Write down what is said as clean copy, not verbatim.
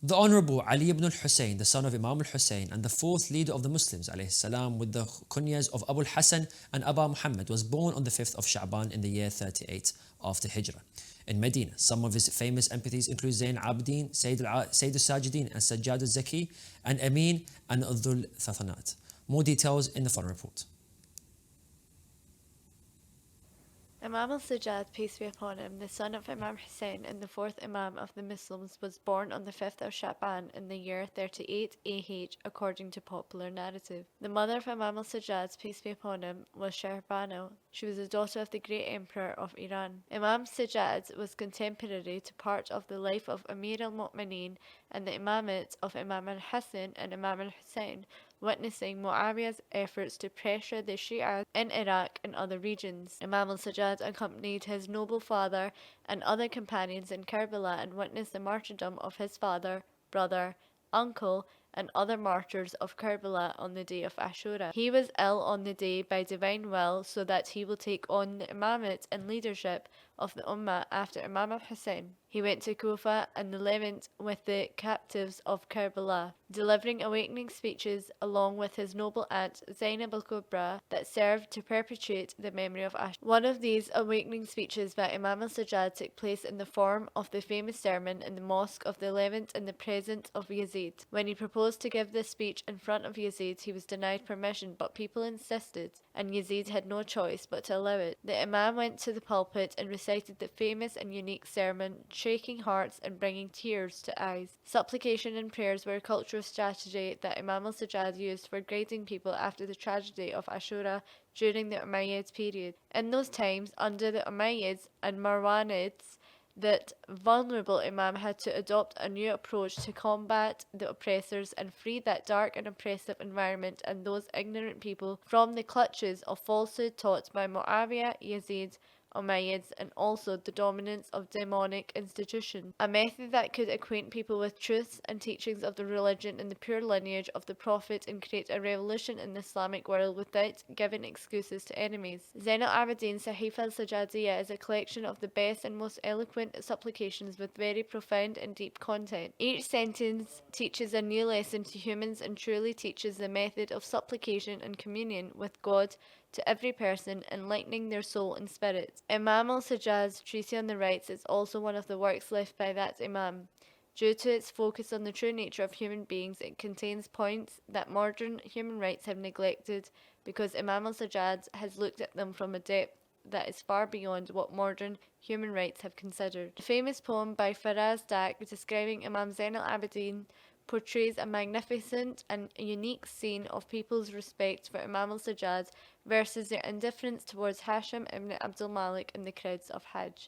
The Honorable Ali ibn Hussain, the son of Imam Hussain and the fourth leader of the Muslims ﷺ, with the Kunyas of Abul-Hasan and Abu Muhammad, was born on the 5th of Sha'ban in the year 38 after Hijrah in Medina. Some of his famous epithets include Zain, al-Abidin, Sayyid al-Sajideen, al-Sajjad, al-Zaki, and Amin, and al-Thafanat. More details in the following report. Imam al-Sajjad, peace be upon him, the son of Imam Hussain and the fourth Imam of the Muslims, was born on the 5th of Sha'ban in the year 38 AH according to popular narrative. The mother of Imam al-Sajjad, peace be upon him, was Sha'ban. She was the daughter of the great emperor of Iran. Imam Sajjad was contemporary to part of the life of Amir al-Mu'mineen and the imamate of Imam al-Hasan and Imam al-Hussain, witnessing Muawiyah's efforts to pressure the Shia in Iraq and other regions. Imam al-Sajjad accompanied his noble father and other companions in Karbala and witnessed the martyrdom of his father, brother, uncle, and other martyrs of Karbala on the day of Ashura. He was ill on the day by divine will, so that he will take on the imamate and leadership of the Ummah after Imam Hussain. He went to Kufa and the Levant with the captives of Karbala, delivering awakening speeches along with his noble aunt Zain al-Kubra that served to perpetuate the memory of Ashura. One of these awakening speeches by Imam al-Sajjad took place in the form of the famous sermon in the mosque of the Levant in the presence of Yazid. When he proposed to give this speech in front of Yazid, he was denied permission, but people insisted, and Yazid had no choice but to allow it. The Imam went to the pulpit and recited the famous and unique sermon, shaking hearts and bringing tears to eyes. Supplication and prayers were a cultural strategy that Imam al-Sajjad used for guiding people after the tragedy of Ashura during the Umayyad period. In those times, under the Umayyads and Marwanids, that vulnerable Imam had to adopt a new approach to combat the oppressors and free that dark and oppressive environment and those ignorant people from the clutches of falsehood taught by Muawiyah, Yazid, Umayyads, and also the dominance of demonic institutions. A method that could acquaint people with truths and teachings of the religion and the pure lineage of the Prophet and create a revolution in the Islamic world without giving excuses to enemies. Zain al-Abidin Sahifa al-Sajadiyya is a collection of the best and most eloquent supplications with very profound and deep content. Each sentence teaches a new lesson to humans and truly teaches the method of supplication and communion with God to every person, enlightening their soul and spirit. Imam al-Sajjad's Treatise on the Rights is also one of the works left by that Imam. Due to its focus on the true nature of human beings, it contains points that modern human rights have neglected because Imam al-Sajjad has looked at them from a depth that is far beyond what modern human rights have considered. The famous poem by Faraz Dak describing Imam Zain al-Abidin portrays a magnificent and unique scene of people's respect for Imam al-Sajjad versus their indifference towards Hashim ibn Abdul Malik and the crowds of Hajj.